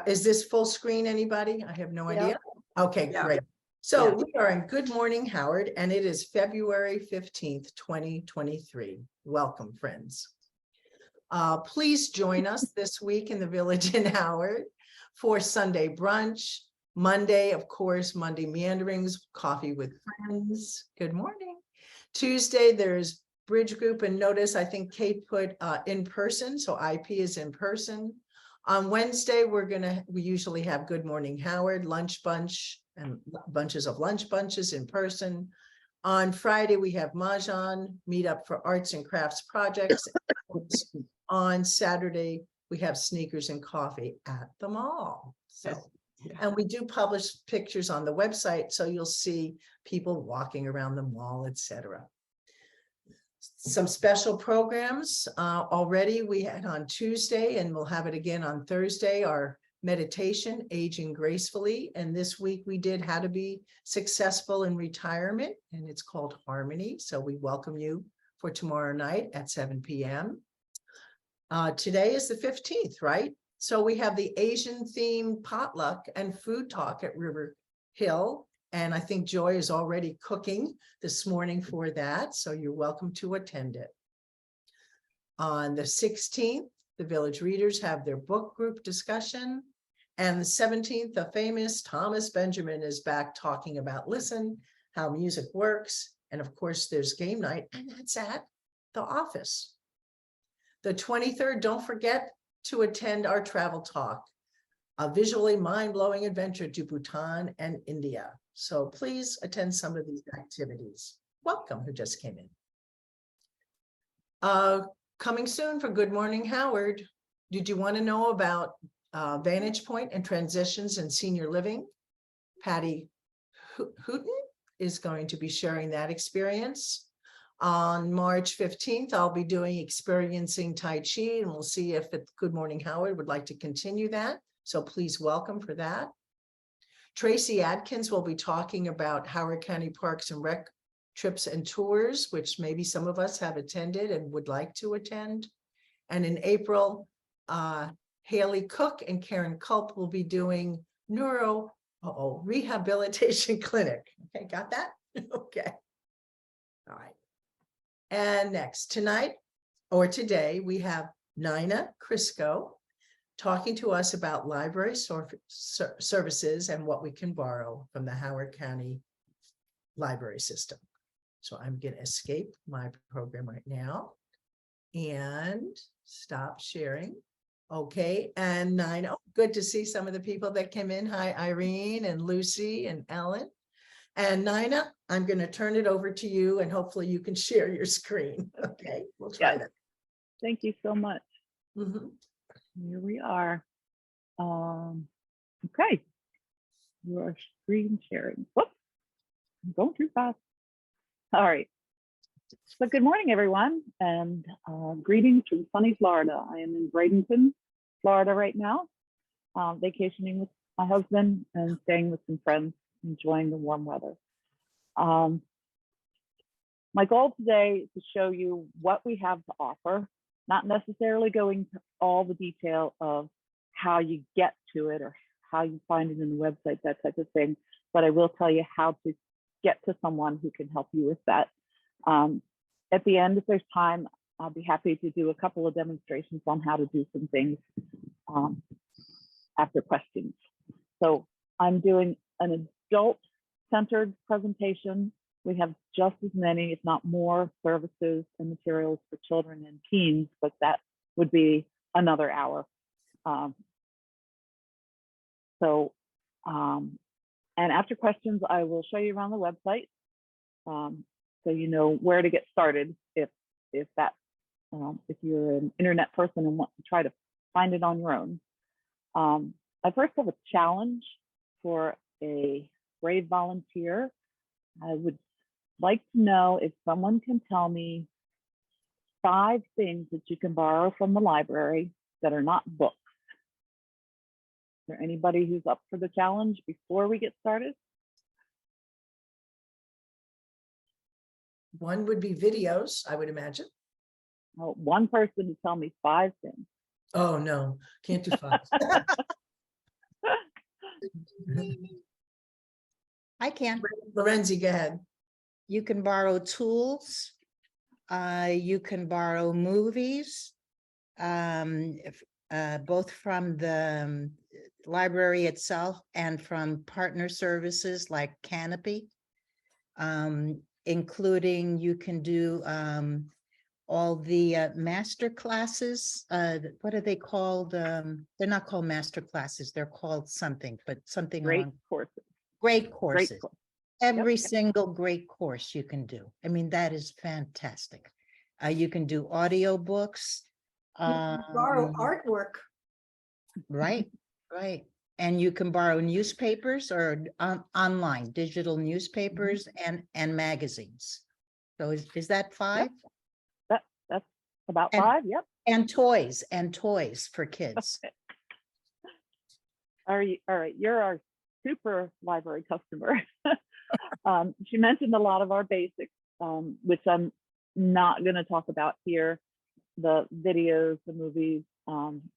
Is this full screen, anybody? I have no idea. Okay, Yeah. great. So Yeah. we are in Good Morning Howard, and it is February 15th, 2023. Welcome, friends. Please join us this week in the Village in Howard for Sunday brunch. Monday, of course, Monday meanderings, coffee with friends. Good morning. Tuesday, there's bridge group, and notice, I think Kate put in person, so IP is in person. On Wednesday, we usually have Good Morning Howard, lunch bunch, and bunches of lunch bunches in person. On Friday, we have Mahjong, meet up for arts and crafts projects. On Saturday, we have sneakers and coffee at the mall. So, and we do publish pictures on the website, so you'll see people walking around the mall, etc. Some special programs already we had on Tuesday, and we'll have it again on Thursday, our meditation, Aging Gracefully. And this week we did How to Be Successful in Retirement, and it's called Harmony. So we welcome you for tomorrow night at 7 p.m. Today is the 15th, right? So we have the Asian themed potluck and food talk at River Hill. And I think Joy is already cooking this morning for that. So you're welcome to attend it. On the 16th, the Village Readers have their book group discussion. And the 17th, the famous Thomas Benjamin is back talking about Listen, how music works. And of course, there's game night, and that's at the office. The 23rd, don't forget to attend our travel talk, a visually mind-blowing adventure to Bhutan and India. So please attend some of these activities. Welcome, who just came in. Coming soon for Good Morning Howard. Did you want to know about Vantage Point and transitions in senior living? Patty Hooten is going to be sharing that experience. On March 15th, I'll be doing Experiencing Tai Chi, and we'll see if Good Morning Howard would like to continue that. So please welcome for that. Tracy Adkins will be talking about Howard County Parks and Rec trips and tours, which maybe some of us have attended and would like to attend. And in April, Haley Cook and Karen Culp will be doing rehabilitation clinic. Okay, got that? Okay. All right. And next, today, we have Nina Krzysko talking to us about library services and what we can borrow from the Howard County library system. So I'm going to escape my program right now and stop sharing. Okay, and Nina, good to see some of the people that came in. Hi, Irene and Lucy and Ellen. And Nina, I'm going to turn it over to you, and hopefully you can share your screen. Okay, we'll try that. Thank you so much. Mm-hmm. Here we are. Okay, your screen sharing. Whoops, I'm going too fast. All right. So good morning, everyone, and greetings from sunny Florida. I am in Bradenton, Florida right now, vacationing with my husband and staying with some friends, enjoying the warm weather. My goal today is to show you what we have to offer, not necessarily going to all the detail of how you get to it or how you find it in the website, that type of thing, but I will tell you how to get to someone who can help you with that. At the end, if there's time, I'll be happy to do a couple of demonstrations on how to do some things after questions. So I'm doing an adult-centered presentation. We have just as many, if not more, services and materials for children and teens, but that would be another hour. And after questions, I will show you around the website, so you know where to get started if you're an internet person and want to try to find it on your own. I first have a challenge for a brave volunteer. I would like to know if someone can tell me 5 things that you can borrow from the library that are not books. Is there anybody who's up for the challenge before we get started? One would be videos, I would imagine. Oh, one person to tell me 5 things. Oh, no, can't do 5. I can. Lorenzi, go ahead. You can borrow tools. You can borrow movies. Both from the library itself and from partner services like Canopy. Including you can do all the master classes. What are they called? They're not called master classes. They're called something, but something Great along courses. great Great courses. course. Every Yep. single great course you can do. I mean, that is fantastic. You can do audiobooks. Borrow artwork. Right, right. And you can borrow newspapers or online, digital newspapers and magazines. So is that 5? That's about And- 5. Yep. And toys for kids. All right. You're our super library customer. She mentioned a lot of our basics, which I'm not going to talk about here. The videos, the movies,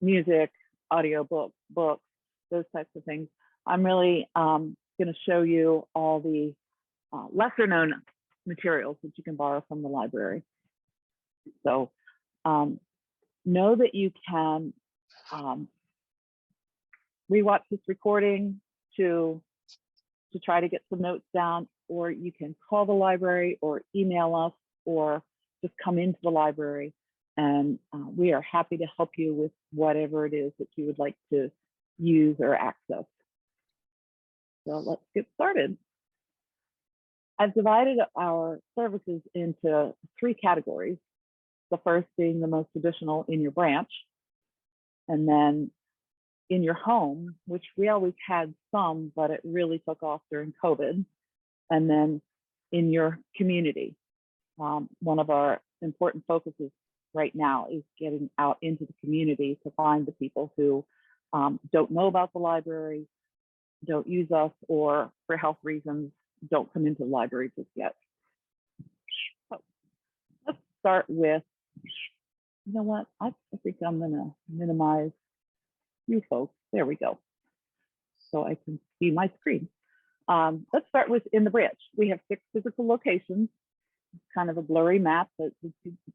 music, audiobooks, books, those types of things. I'm really going to show you all the lesser known materials that you can borrow from the library. So know that you can rewatch this recording to try to get some notes down, or you can call the library or email us or just come into the library, and we are happy to help you with whatever it is that you would like to use or access. So let's get started. I've divided our services into 3 categories. The first being the most traditional in your branch, and then in your home, which we always had some, but it really took off during COVID, and then in your community. One of our important focuses right now is getting out into the community to find the people who don't know about the library, don't use us, or for health reasons, don't come into the library just yet. So let's start with, you know what, I think I'm gonna minimize you folks. There we go. So I can see my screen. Let's start with in the branch. We have 6 physical locations. It's kind of a blurry map, but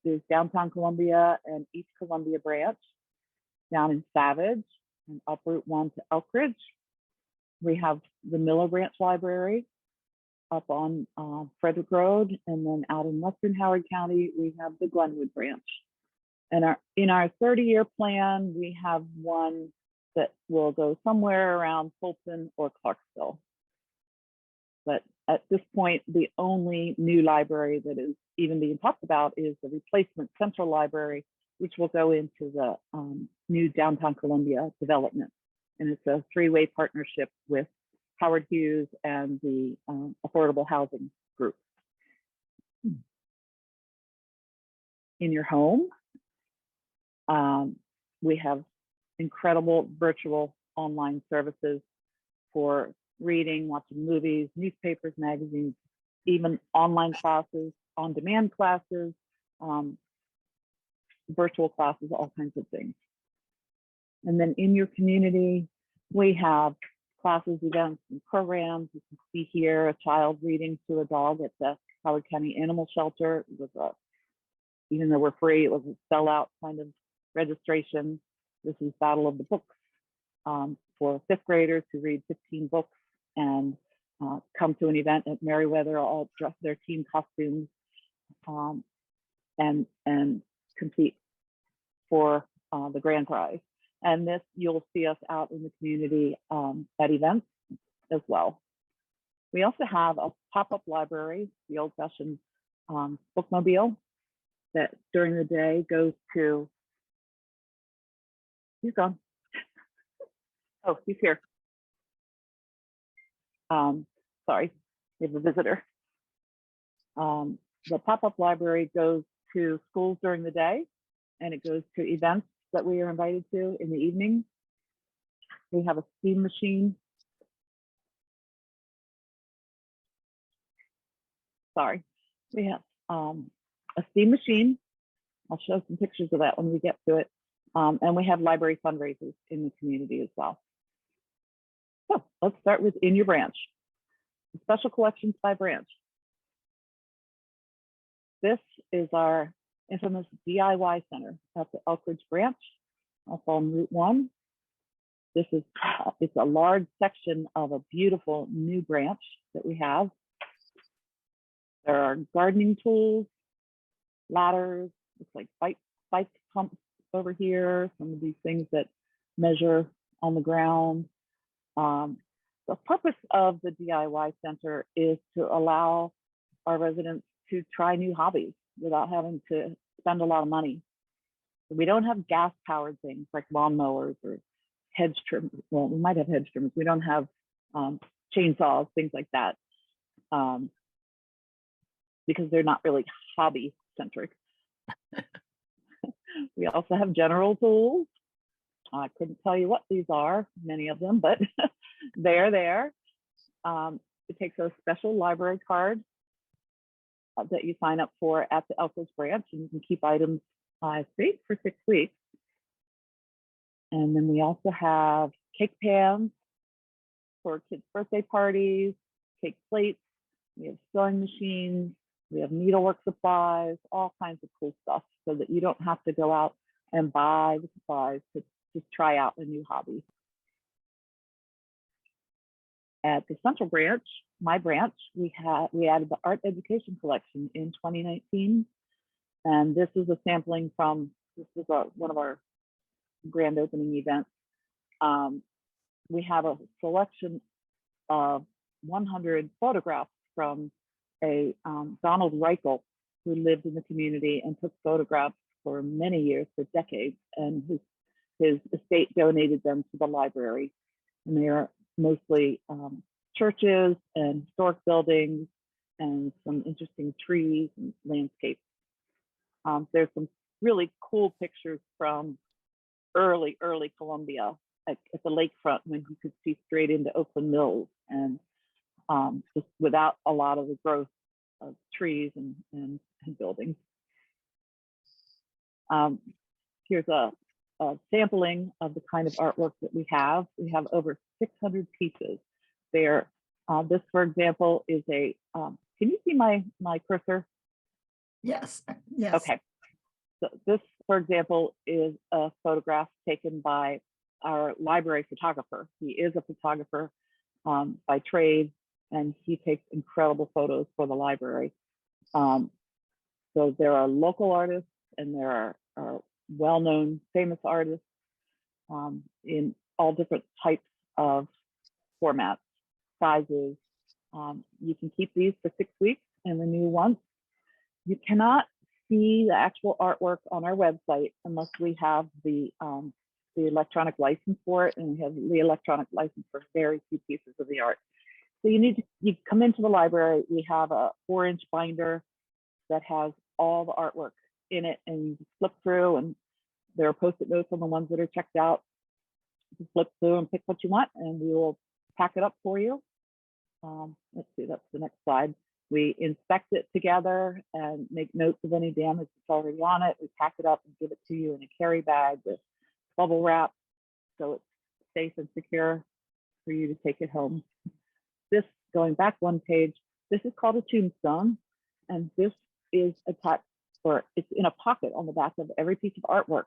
there's downtown Columbia and East Columbia branch, down in Savage and up Route 1 to Elk Ridge. We have the Miller Branch Library up on Frederick Road, and then out in Western Howard County, we have the Glenwood branch. And in our 30-year plan, we have one that will go somewhere around Fulton or Clarksville. But at this point, the only new library that is even being talked about is the replacement Central Library, which will go into the new downtown Columbia development. And it's a 3-way partnership with Howard Hughes and the Affordable Housing Group. In your home, we have incredible virtual online services for reading, watching movies, newspapers, magazines, even online classes, on-demand classes, virtual classes, all kinds of things. And then in your community, we have classes, events, and programs. You can see here a child reading to a dog at the Howard County Animal Shelter. It was even though we're free, it was a sellout kind of registration. This is Battle of the Books for 5th graders who read 15 books and come to an event at Merriweather, all dressed their team costumes, and compete for the grand prize. And this, you'll see us out in the community at events as well. We also have a pop-up library, the old-fashioned bookmobile, that during the day goes to, he's gone. Oh, he's here. Sorry, we have a visitor. The pop-up library goes to schools during the day, and it goes to events that we are invited to in the evening. We have a steam machine. Sorry, we have a steam machine. I'll show some pictures of that when we get to it. And we have library fundraisers in the community as well. So let's start with in your branch. special collections by branch. This is our infamous DIY center at the Elkridge branch, up on Route 1. This is it's a large section of a beautiful new branch that we have. There are gardening tools, ladders, looks like bike pumps over here, some of these things that measure on the ground. The purpose of the DIY center is to allow our residents to try new hobbies without having to spend a lot of money. We don't have gas-powered things like lawnmowers or hedge trimmers. Well, we might have hedge trimmers. We don't have chainsaws, things like that, because they're not really hobby-centric. We also have general tools. I couldn't tell you what these are, many of them, but they're there. It takes a special library card that you sign up for at the Elkridge branch, and you can keep items, I think, for 6 weeks. And then we also have cake pans for kids' birthday parties, cake plates. We have sewing machines. We have needlework supplies, all kinds of cool stuff, so that you don't have to go out and buy the supplies to just try out a new hobby. At the Central branch, my branch, we added the art education collection in 2019. And this is a sampling from, this is one of our grand opening events. We have a selection of 100 photographs from a Donald Reichel, who lived in the community and took photographs for many years, for decades, and his estate donated them to the library. And they are mostly churches and historic buildings and some interesting trees and landscapes. There's some really cool pictures from early Columbia at the lakefront, when you could see straight into Oakland Mills, and just without a lot of the growth of trees and buildings. Here's a sampling of the kind of artwork that we have. We have over 600 pieces there. This, for example, is a, can you see my cursor? Yes, yes. Okay. So this, for example, is a photograph taken by our library photographer. He is a photographer by trade, and he takes incredible photos for the library. So there are local artists, and there are well-known famous artists in all different types of formats, sizes. You can keep these for 6 weeks and renew once. You cannot see the actual artwork on our website unless we have the electronic license for it, and we have the electronic license for very few pieces of the art. So you come into the library. We have a 4-inch binder that has all the artwork in it, and you flip through, and there are Post-it notes on the ones that are checked out. You flip through and pick what you want, and we will pack it up for you. Let's see, that's the next slide. We inspect it together and make notes of any damage that's already on it. We pack it up and give it to you in a carry bag with bubble wrap, so it's safe and secure for you to take it home. This, going back one page, this is called a tombstone, and this is attached, or it's in a pocket on the back of every piece of artwork.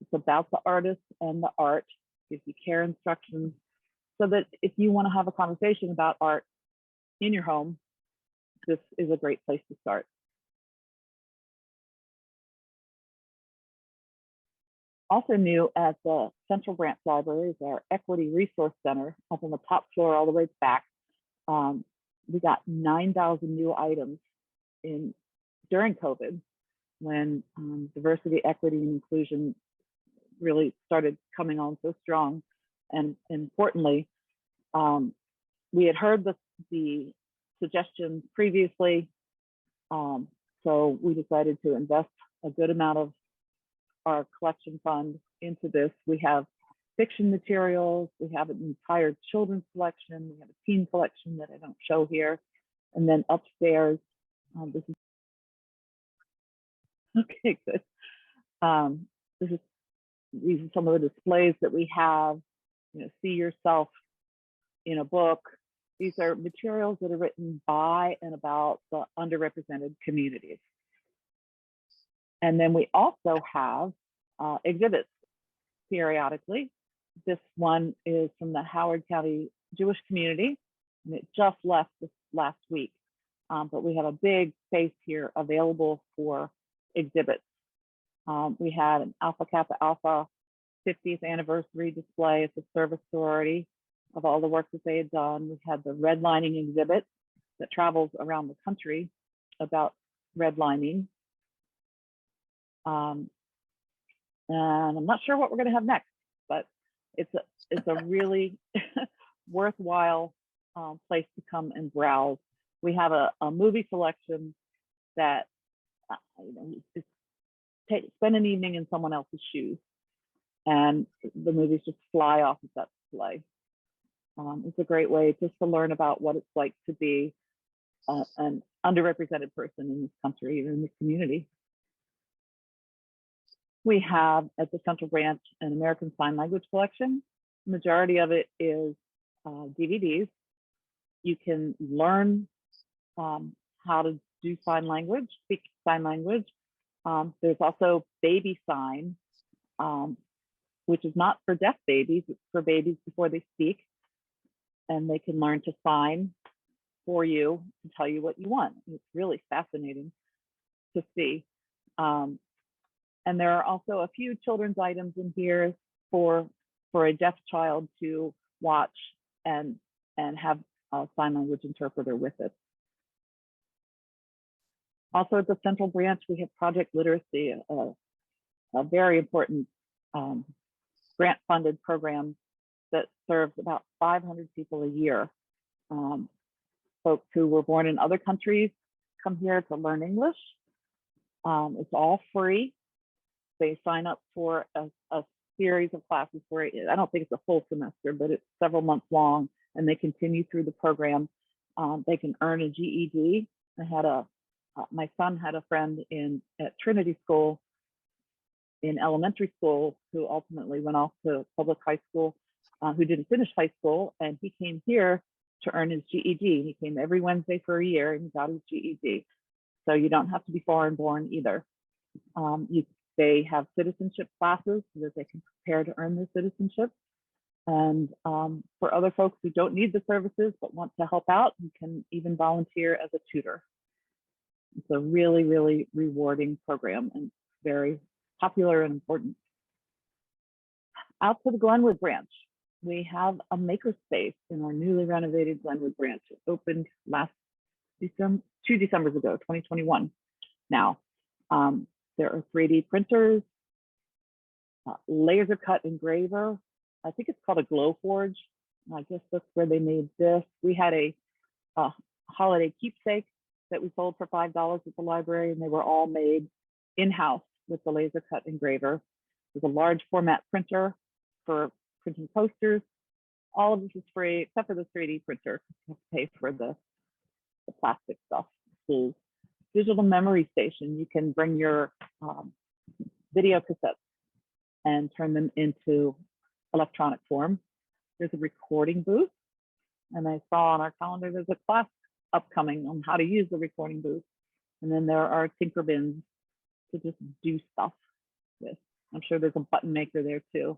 It's about the artist and the art, gives you care instructions, so that if you want to have a conversation about art in your home, this is a great place to start. Also new at the Central Branch Library is our Equity Resource Center up on the top floor all the way back. We got 9,000 new items during COVID, when diversity, equity, and inclusion really started coming on so strong. And importantly, we had heard the suggestions previously, so we decided to invest a good amount of our collection fund into this. We have fiction materials, we have an entire children's collection, we have a teen collection that I don't show here, and then upstairs, this is okay, good. These are some of the displays that we have. You know, see yourself in a book, These are materials that are written by and about the underrepresented communities. And then we also have exhibits periodically. This one is from the Howard County Jewish community, and it just left this last week. But we have a big space here available for exhibits. We had an Alpha Kappa Alpha 50th anniversary display at the service sorority of all the work that they had done. We had the redlining exhibit that travels around the country about redlining. And I'm not sure what we're going to have next, but it's a really worthwhile place to come and browse. We have a movie selection that spend an evening in someone else's shoes, and the movies just fly off of that display. It's a great way just to learn about what it's like to be an underrepresented person in this country or in this community. We have at the Central Branch an American Sign Language collection. The majority of it is DVDs. You can learn how to do sign language, speak sign language. There's also Baby Sign, which is not for deaf babies, it's for babies before they speak. And they can learn to sign for you to tell you what you want. It's really fascinating to see. And there are also a few children's items in here for a deaf child to watch and have a sign language interpreter with it. Also at the Central Branch, we have Project Literacy, a very important grant-funded program that serves about 500 people a year. Folks who were born in other countries come here to learn English. It's all free. They sign up for a series of classes where I don't think it's a full semester, but it's several months long, and they continue through the program. They can earn a GED. I had my son had a friend at Trinity School in elementary school who ultimately went off to public high school, who didn't finish high school, and he came here to earn his GED. He came every Wednesday for a year and he got his GED. So you don't have to be foreign born either. They have citizenship classes so that they can prepare to earn their citizenship. And for other folks who don't need the services but want to help out, you can even volunteer as a tutor. It's a really, really rewarding program and very popular and important. Out to the Glenwood Branch, we have a makerspace in our newly renovated Glenwood Branch. It opened last December, 2 Decembers ago, 2021 now. There are 3D printers, laser cut engraver. I think it's called a glow forge. I guess that's where they made this. We had a holiday keepsake that we sold for $5 at the library, and they were all made in-house with the laser cut engraver. There's a large format printer for printing posters. All of this is free except for the 3D printer. You have to pay for the plastic stuff. The digital memory station, you can bring your video cassettes and turn them into electronic form. There's a recording booth, and I saw on our calendar there's a class upcoming on how to use the recording booth. And then there are tinker bins to just do stuff with. I'm sure there's a button maker there too.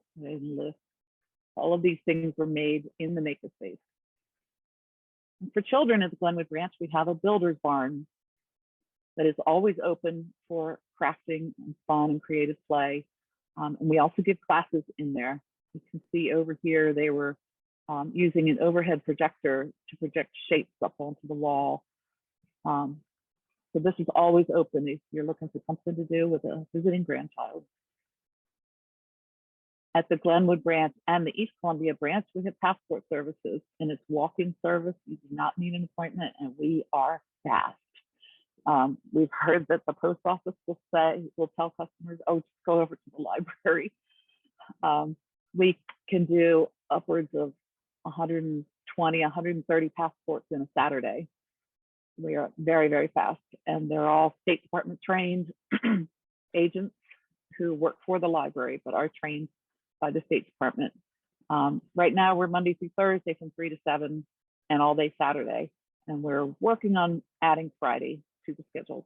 All of these things were made in the makerspace. For children at the Glenwood Branch, we have a builder's barn that is always open for crafting and fun and creative play. And we also give classes in there. You can see over here, they were using an overhead projector to project shapes up onto the wall. So this is always open if you're looking for something to do with a visiting grandchild. At the Glenwood Branch and the East Columbia Branch, we have passport services, and it's walk-in service. You do not need an appointment, and we are fast. We've heard that the post office will tell customers, oh, just go over to the library. We can do upwards of 120, 130 passports in a Saturday. We are very, very fast, and they're all State Department trained agents who work for the library, but are trained by the State Department. Right now, we're Monday through Thursday from 3 to 7, and all day Saturday. And we're working on adding Friday to the schedule.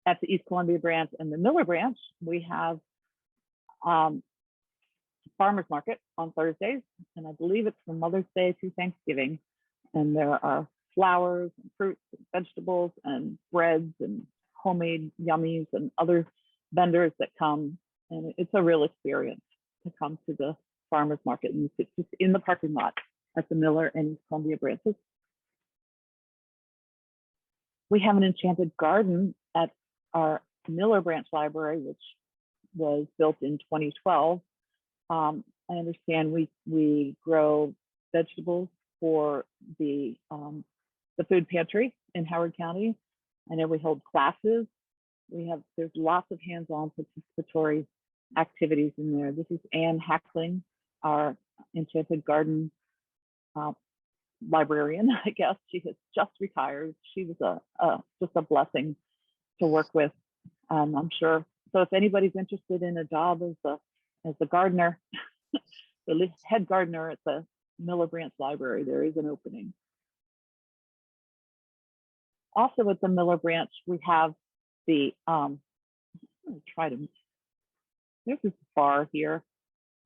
At the East Columbia branch and the Miller branch, we have farmers market on Thursdays, and I believe it's from Mother's Day to Thanksgiving. And there are flowers and fruits and vegetables and breads and homemade yummies and other vendors that come. And it's a real experience to come to the farmers market, and it's just in the parking lot at the Miller and East Columbia branches. We have an enchanted garden at our Miller branch library, which was built in 2012. I understand we grow vegetables for the food pantry in Howard County. I know we hold classes. There's lots of hands-on participatory activities in there. This is Anne Hackling, our enchanted garden librarian, I guess. She has just retired. She was just a blessing to work with. I'm sure. So if anybody's interested in a job as a gardener, the head gardener at the Miller Branch Library, there is an opening. Also at the Miller Branch, we have the, I'm gonna try to, there's this bar here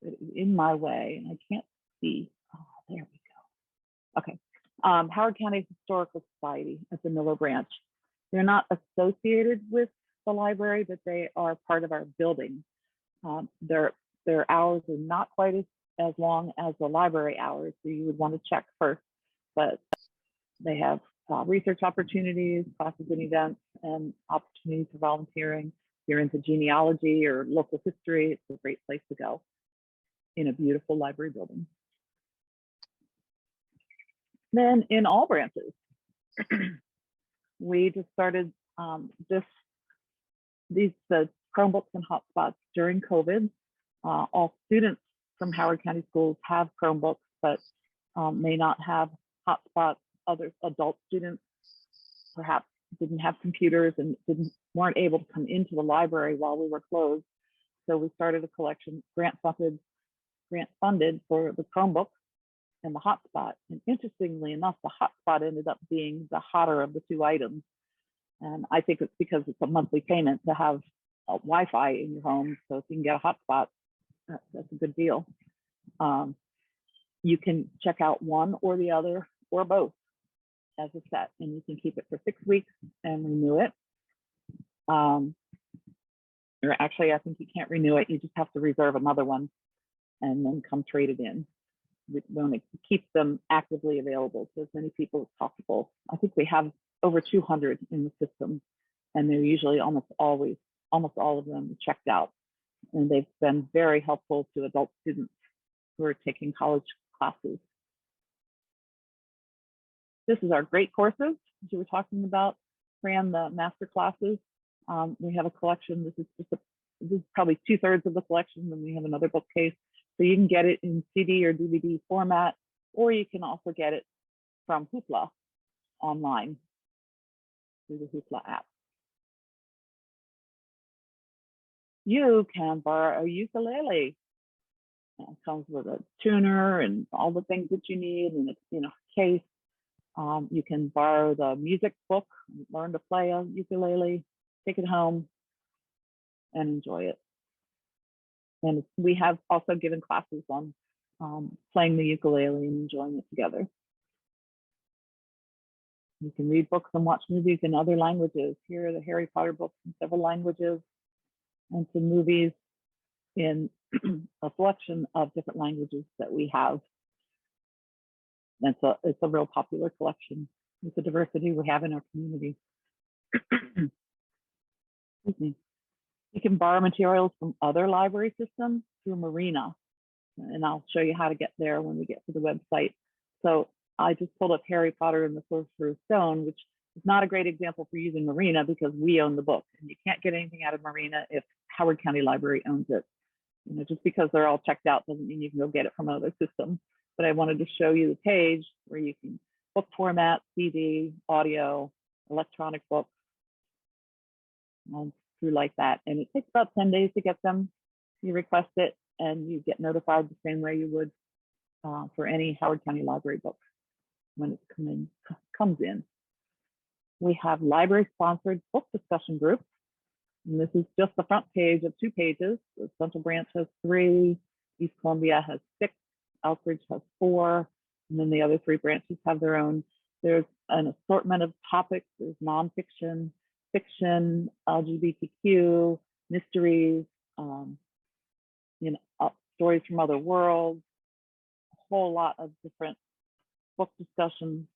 that is in my way, and I can't see. Oh, there we go. Okay. Howard County Historical Society at the Miller Branch. They're not associated with the library, but they are part of our building. Their hours are not quite as long as the library hours, so you would want to check first. But they have research opportunities, classes and events, and opportunities for volunteering. If you're into genealogy or local history, it's a great place to go in a beautiful library building. Then in all branches, we just started these Chromebooks and hotspots during COVID. All students from Howard County Schools have Chromebooks, but may not have hotspots. Other adult students perhaps didn't have computers and weren't able to come into the library while we were closed. So we started a collection, grant funded for the Chromebooks and the hotspot. And interestingly enough, the hotspot ended up being the hotter of the two items. And I think it's because it's a monthly payment to have Wi-Fi in your home. So if you can get a hotspot, that's a good deal. You can check out one or the other or both as a set, and you can keep it for 6 weeks and renew it. Or actually, I think you can't renew it. You just have to reserve another one and then come trade it in. We want to keep them actively available to as many people as possible. I think we have over 200 in the system, and they're usually almost all of them checked out. And they've been very helpful to adult students who are taking college classes. This is our great courses, as you were talking about, Fran, the master classes. We have a collection. This is probably 2/3 of the collection, and we have another bookcase. So you can get it in CD or DVD format, or you can also get it from Hoopla online through the Hoopla app. You can borrow a ukulele. It comes with a tuner and all the things that you need, and it's in a case. You can borrow the music book, learn to play a ukulele, take it home, and enjoy it. And we have also given classes on playing the ukulele and enjoying it together. You can read books and watch movies in other languages. Here are the Harry Potter books in several languages, and some movies in a selection of different languages that we have. And so it's a real popular collection with the diversity we have in our community. Excuse me. You can borrow materials from other library systems through Marina, and I'll show you how to get there when we get to the website. So I just pulled up Harry Potter and the Sorcerer's Stone, which is not a great example for using Marina because we own the book, and you can't get anything out of Marina if Howard County Library owns it. You know, just because they're all checked out doesn't mean you can go get it from another system. But I wanted to show you the page where you can book format, CD, audio, electronic books, through like that. And it takes about 10 days to get them. You request it and you get notified the same way you would for any Howard County Library book when it comes in. We have library-sponsored book discussion groups. And this is just the front page of 2 pages. The Central Branch has 3, East Columbia has 6, Elkridge has 4, and then the other 3 branches have their own. There's an assortment of topics. There's nonfiction, fiction, LGBTQ, mysteries, stories from other worlds, a whole lot of different book discussions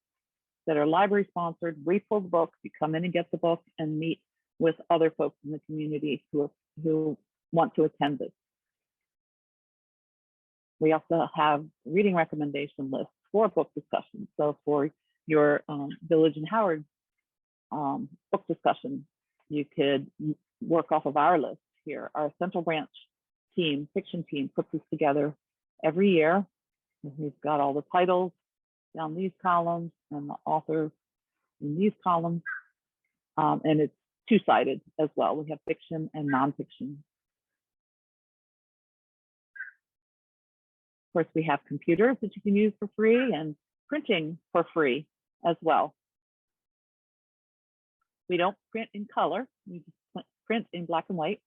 that are library sponsored. We pull the book, you come in and get the book and meet with other folks in the community who want to attend this. We also have reading recommendation lists for book discussions. So for your Village and Howard book discussion, you could work off of our list here. Our Central Branch team, fiction team, puts this together every year. We've got all the titles down these columns and the authors in these columns. And it's 2-sided as well. We have fiction and nonfiction. Of course, we have computers that you can use for free and printing for free as well. We don't print in color. We just print in black and white.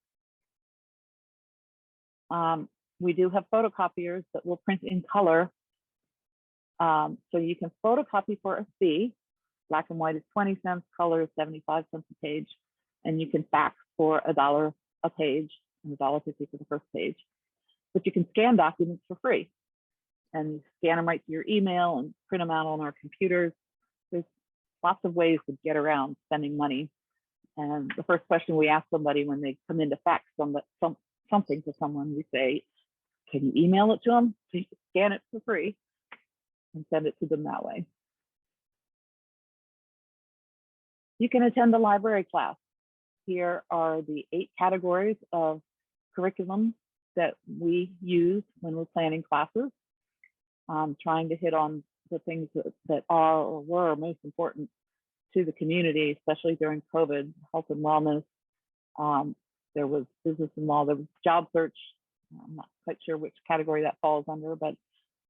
We do have photocopiers that will print in color. So you can photocopy for a fee. Black and white is 20 cents, color is 75 cents a page. And you can fax for $1 a page and $1.50 for the first page. But you can scan documents for free. And you scan them right to your email and print them out on our computers. There's lots of ways to get around spending money. And the first question we ask somebody when they come in to fax something to someone, we say, can you email it to them? So you can scan it for free and send it to them that way. You can attend the library class. Here are the 8 categories of curriculum that we use when we're planning classes, trying to hit on the things that are or were most important to the community, especially during COVID, health and wellness. There was business and law, there was job search. I'm not quite sure which category that falls under, but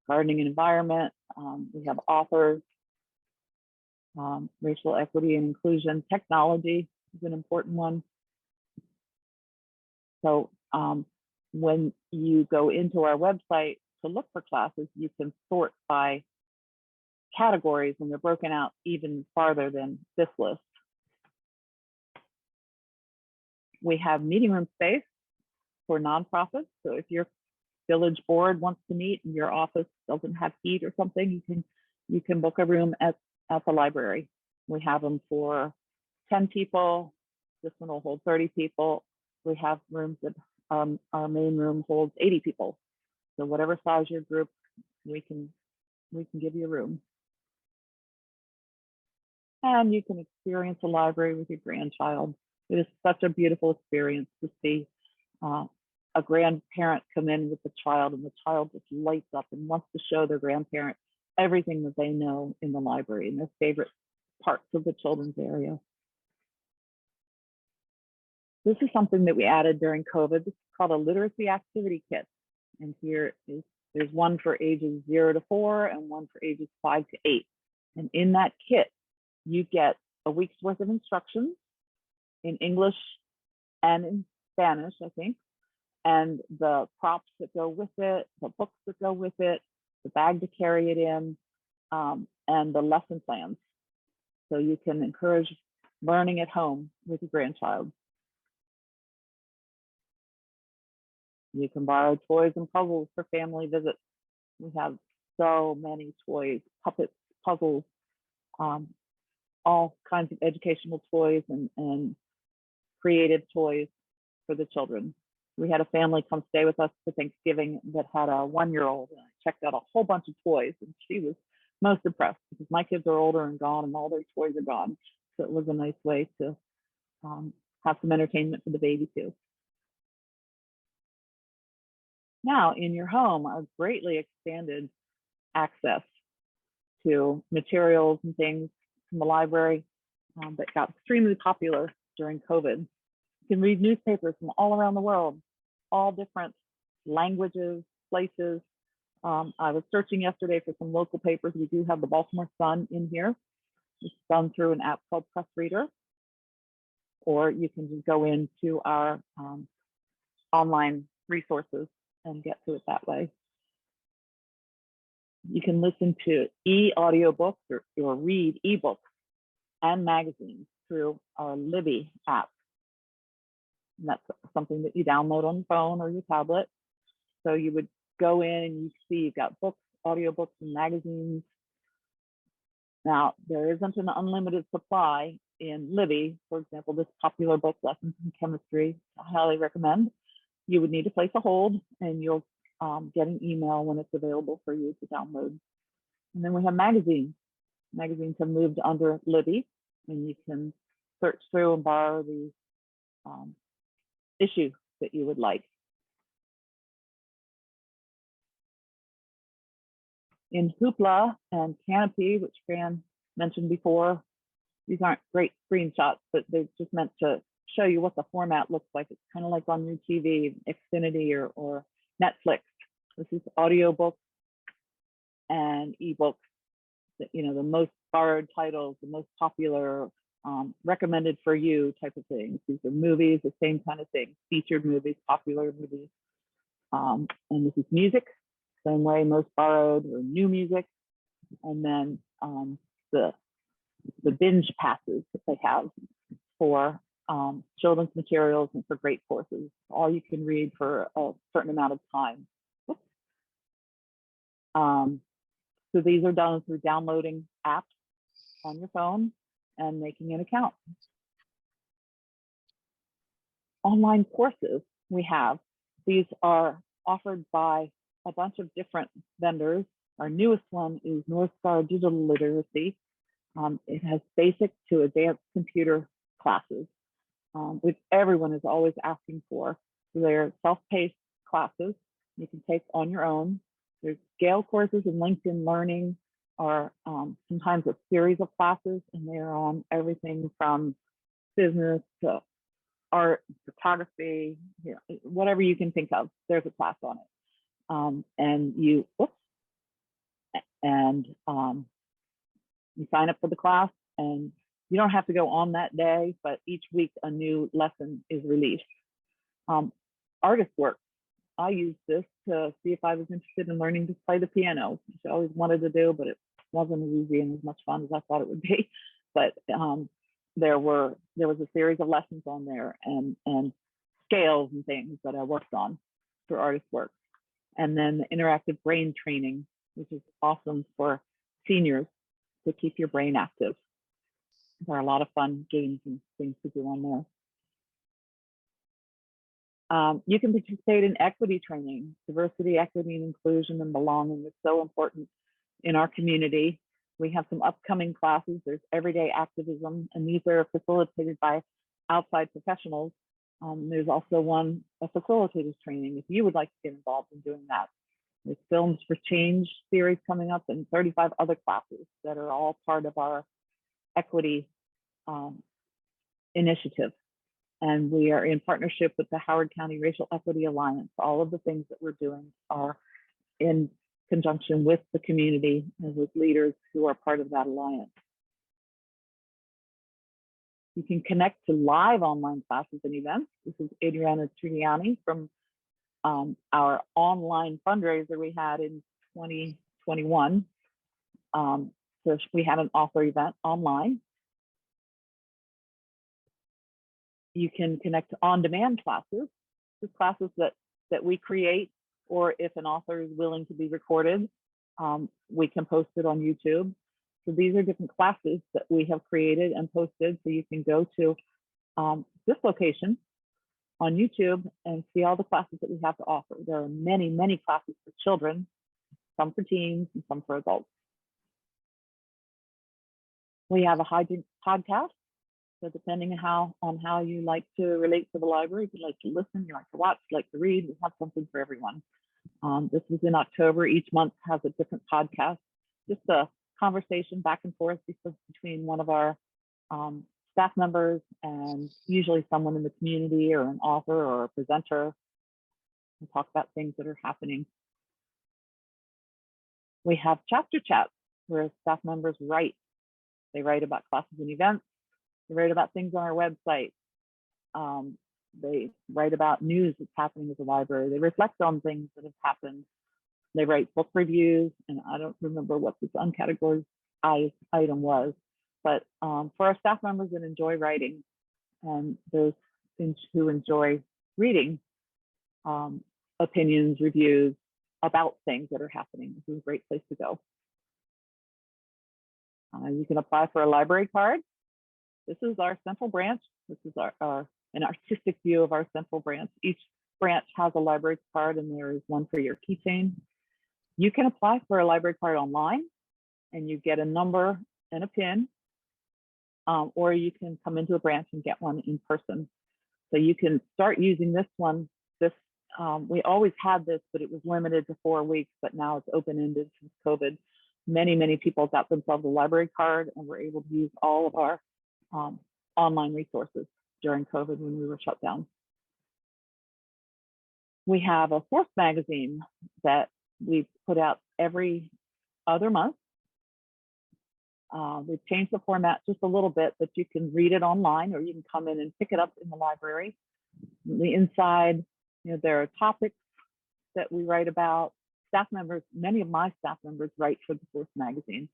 gardening and environment. We have authors, racial equity and inclusion. Technology is an important one. So when you go into our website to look for classes, you can sort by categories, and they're broken out even farther than this list. We have meeting room space for nonprofits. So if your village board wants to meet and your office doesn't have heat or something, you can book a room at the library. We have them for 10 people. This one will hold 30 people. We have rooms that our main room holds 80 people. So whatever size your group, we can give you a room. And you can experience a library with your grandchild. It is such a beautiful experience to see a grandparent come in with the child, and the child just lights up and wants to show their grandparent everything that they know in the library and their favorite parts of the children's area. This is something that we added during COVID. This is called a literacy activity kit. And there's one for ages 0 to 4 and one for ages 5 to 8. And in that kit, you get a week's worth of instructions in English and in Spanish, I think, and the props that go with it, the books that go with it, the bag to carry it in, and the lesson plans. So you can encourage learning at home with your grandchild. You can borrow toys and puzzles for family visits. We have so many toys, puppets, puzzles, all kinds of educational toys and creative toys for the children. We had a family come stay with us for Thanksgiving that had a 1-year-old, and I checked out a whole bunch of toys, and she was most impressed because my kids are older and gone and all their toys are gone. So it was a nice way to have some entertainment for the baby too. Now in your home, a greatly expanded access to materials and things from the library that got extremely popular during COVID. You can read newspapers from all around the world, all different languages, places. I was searching yesterday for some local papers. We do have the Baltimore Sun in here. It's done through an app called Press Reader, or you can just go into our online resources and get to it that way. You can listen to e-audiobooks or read ebooks and magazines through our Libby app. And that's something that you download on your phone or your tablet. So you would go in and you see you've got books, audiobooks, and magazines. Now, there isn't an unlimited supply in Libby. For example, this popular book, Lessons in Chemistry, I highly recommend. You would need to place a hold, and you'll get an email when it's available for you to download. And then we have magazines. Magazines have moved under Libby, and you can search through and borrow the issue that you would like. In Hoopla and Canopy, which Fran mentioned before, these aren't great screenshots, but they're just meant to show you what the format looks like. It's kind of like on your TV, Xfinity or Netflix. This is audiobooks and ebooks. That, you know, the most borrowed titles, the most popular, recommended for you type of things. These are movies, the same kind of thing, featured movies, popular movies. And this is music, same way, most borrowed or new music. And then the binge passes that they have for children's materials and for great courses. All you can read for a certain amount of time. So these are done through downloading apps on your phone and making an account. Online courses we have. These are offered by a bunch of different vendors. Our newest one is North Star Digital Literacy. It has basic to advanced computer classes, which everyone is always asking for. So they're self-paced classes you can take on your own. There's Scale courses and LinkedIn Learning are sometimes a series of classes, and they're on everything from business to art, photography, you know, whatever you can think of, there's a class on it. And you sign up for the class, and you don't have to go on that day, but each week a new lesson is released. Artist work. I used this to see if I was interested in learning to play the piano, which I always wanted to do, but it wasn't as easy and as much fun as I thought it would be. But there was a series of lessons on there and scales and things that I worked on for artist work. And then the interactive brain training, which is awesome for seniors to keep your brain active. There are a lot of fun games and things to do on there. You can participate in equity training. Diversity, equity, and inclusion and belonging is so important in our community. We have some upcoming classes. There's everyday activism, and these are facilitated by outside professionals. There's also a facilitators training if you would like to get involved in doing that. There's Films for Change series coming up and 35 other classes that are all part of our equity initiative. And we are in partnership with the Howard County Racial Equity Alliance. All of the things that we're doing are in conjunction with the community and with leaders who are part of that alliance. You can connect to live online classes and events. This is Adriana Tridiani from our online fundraiser we had in 2021. So we had an author event online. You can connect to on-demand classes, the classes that we create, or if an author is willing to be recorded, we can post it on YouTube. So these are different classes that we have created and posted. So you can go to this location on YouTube and see all the classes that we have to offer. There are many, many classes for children, some for teens and some for adults. We have a hygiene podcast. So depending on how you like to relate to the library, if you like to listen, you like to watch, you like to read, we have something for everyone. This is in October. Each month has a different podcast, just a conversation back and forth between one of our staff members and usually someone in the community or an author or a presenter, and talk about things that are happening. We have chapter chats where staff members write. They write about classes and events. They write about things on our website. They write about news that's happening at the library. They reflect on things that have happened. They write book reviews, and I don't remember what this uncategorized item was, but for our staff members that enjoy writing and those who enjoy reading opinions, reviews about things that are happening, this is a great place to go. You can apply for a library card. This is our central branch. This is an artistic view of our central branch. Each branch has a library card, and there is one for your keychain. You can apply for a library card online, and you get a number and a pin, or you can come into a branch and get one in person. So you can start using this one. We always had this, but it was limited to 4 weeks, but now it's open-ended since COVID. Many people got themselves a library card and were able to use all of our online resources during COVID when we were shut down. We have a Source magazine that we put out every other month. We've changed the format just a little bit, but you can read it online or you can come in and pick it up in the library. The inside, there are topics that we write about. Staff members, many of my staff members write for the Source magazine.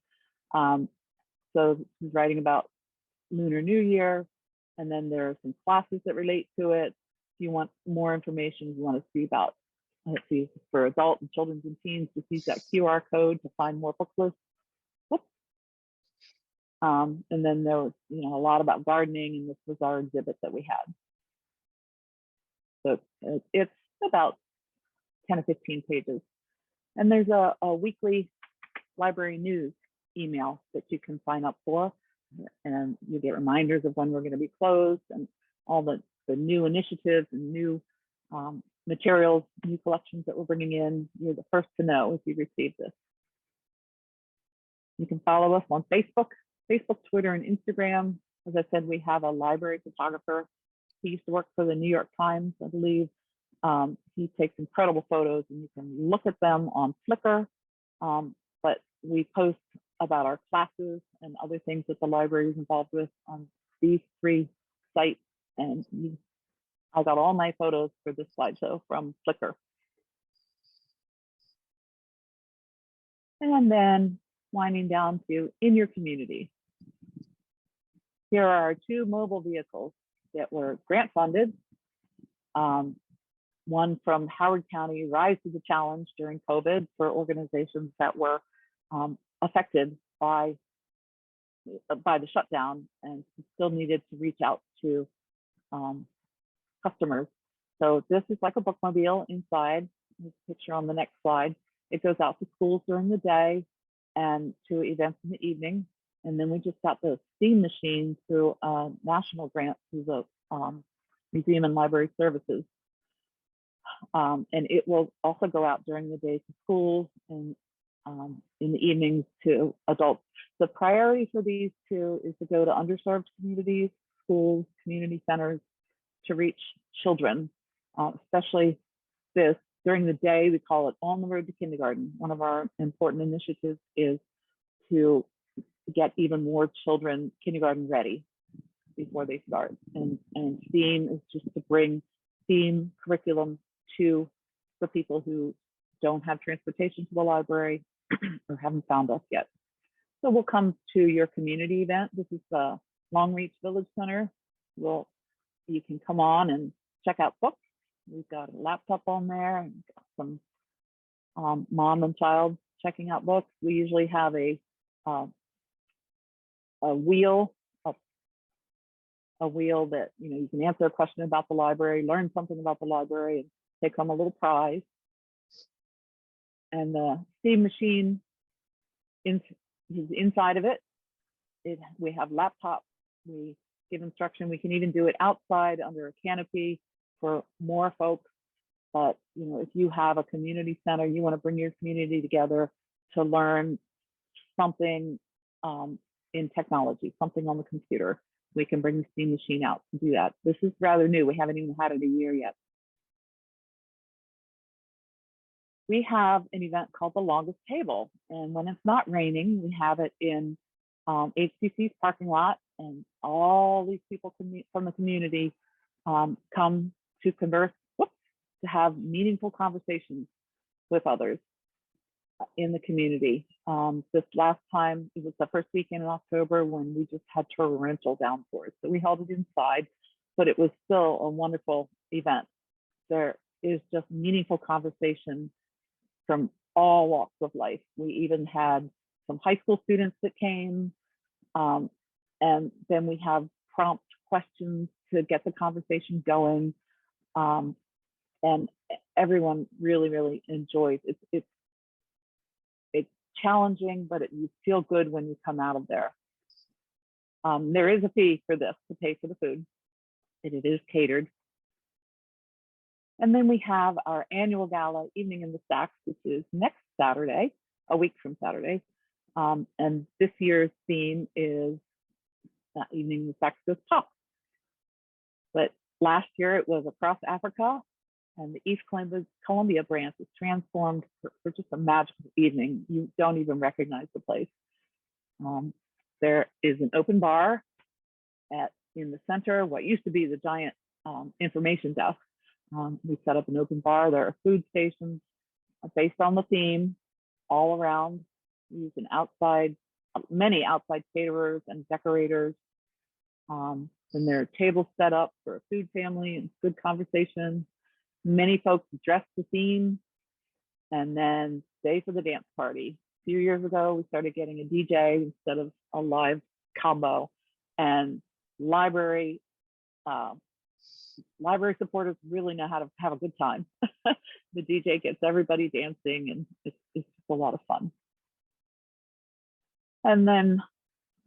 So he's writing about Lunar New Year, and then there are some classes that relate to it. If you want more information, you want to see about, let's see, for adult and children's and teens, just use that QR code to find more book lists. Whoops. And then there was, a lot about gardening, and this was our exhibit that we had. So it's about 10 or 15 pages. And there's a weekly library news email that you can sign up for, and you get reminders of when we're going to be closed and all the new initiatives and new materials, new collections that we're bringing in. You're the first to know if you receive this. You can follow us on Facebook, Twitter, and Instagram. As I said, we have a library photographer. He used to work for the New York Times, I believe. He takes incredible photos, and you can look at them on Flickr. But we post about our classes and other things that the library is involved with on these 3 sites. And I got all my photos for this slideshow from Flickr. And then winding down to in your community. Here are our 2 mobile vehicles that were grant funded. One from Howard County, Rise to the Challenge during COVID, for organizations that were affected by the shutdown and still needed to reach out to customers. So this is like a bookmobile inside. This picture on the next slide. It goes out to schools during the day and to events in the evening. And then we just got the steam machine through a national grant through the Museum and Library Services. And it will also go out during the day to schools and in the evenings to adults. The priority for these 2 is to go to underserved communities, schools, community centers, to reach children, especially this. During the day, we call it On the Road to Kindergarten. One of our important initiatives is to get even more children kindergarten ready before they start. And STEAM is just to bring STEAM curriculum to the people who don't have transportation to the library or haven't found us yet. So we'll come to your community event. This is the Long Reach Village Center. You can come on and check out books. We've got a laptop on there and some mom and child checking out books. We usually have a wheel that you can answer a question about the library, learn something about the library, and take home a little prize. And the steam machine inside of it. We have laptops. We give instruction. We can even do it outside under a canopy for more folks. But if you have a community center, you want to bring your community together to learn something in technology, something on the computer, we can bring the steam machine out to do that. This is rather new. We haven't even had it a year yet. we have an event called the Longest Table. And when it's not raining, we have it in HCC's parking lot, and all these people from the community come to converse, to have meaningful conversations with others in the community. This last time, it was the first weekend in October when we just had torrential downpours. So we held it inside, but it was still a wonderful event. There is just meaningful conversation from all walks of life. We even had some high school students that came, and then we have prompt questions to get the conversation going, and everyone really, really enjoys it. It's challenging, but you feel good when you come out of there. There is a fee for this to pay for the food, and it is catered. And then we have our annual gala, Evening in the Stacks, which is next Saturday, a week from Saturday. And this year's theme is Evening in the Stacks Goes Pop. But last year it was across Africa, and the East Columbia branch is transformed for just a magical evening. You don't even recognize the place. There is an open bar in the center, what used to be the giant information desk. We set up an open bar. There are food stations based on the theme all around. We use many outside caterers and decorators. And there are tables set up for a food family and good conversation. Many folks dress the theme and then stay for the dance party. A few years ago, we started getting a DJ instead of a live combo, and library supporters really know how to have a good time. The DJ gets everybody dancing, and it's just a lot of fun. And then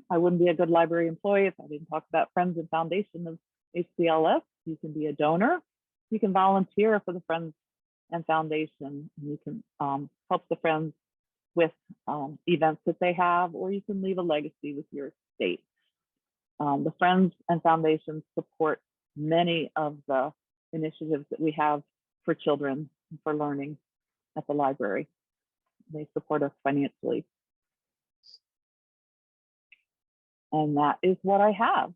I wouldn't be a good library employee if I didn't talk about Friends and Foundation of HCLS. You can be a donor. You can volunteer for the Friends and Foundation. You can help the Friends with events that they have, or you can leave a legacy with your estate. The Friends and Foundation support many of the initiatives that we have for children, for learning at the library. They support us financially. And that is what I have.